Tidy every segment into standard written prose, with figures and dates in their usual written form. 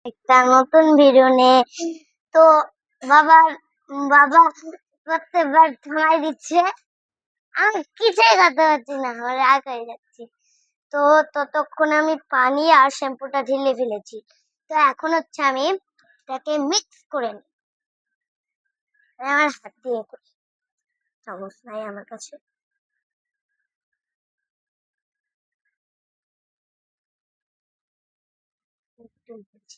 একটা নতুন ভিডিও নিয়ে। তো বাবা বাবা প্রত্যেকবার থামাই দিচ্ছে, আমি কিছুই করতে পারছি না, আমার রাগ হয়ে যাচ্ছে। তো ততক্ষণে আমি পানি আর শ্যাম্পুটা ঢেলে ফেলেছি। তো এখন হচ্ছে আমি এটাকে মিক্স করে নিই। আমার হাত দিয়ে করি, চামচ নাই আমার কাছে। একটু দিচ্ছি।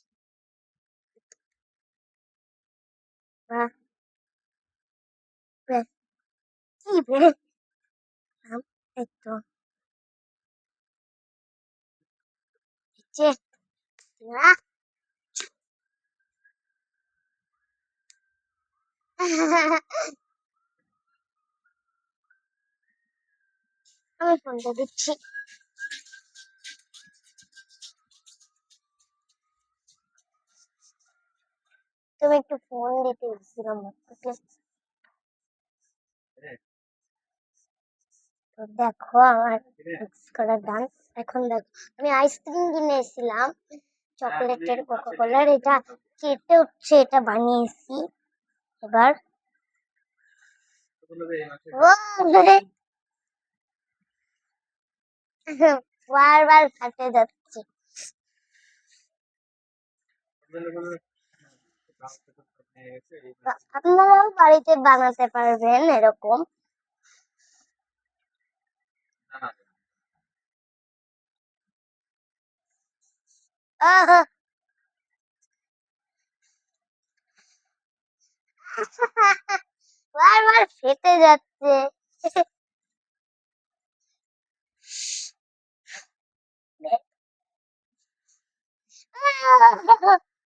বাহ, বেশ, কি বেশ, এই তো হচ্ছে। আহ! আমি ফোনটা দিচ্ছি। তুমি একটু ফোন দিতে গেছিলাম। তো দেখো আমার মিক্স করা ডান। এখন দেখো আমি আইসক্রিম কিনে এসেছিলাম, চকলেটের কোকা কোলার, এটা কেটে উঠছে, এটা বানিয়েছি। এবার বারবার ফাটে যাচ্ছে। আপনারাও বাড়িতে বানাতে পারবেন এরকম। বারবার ফেটে যাচ্ছে।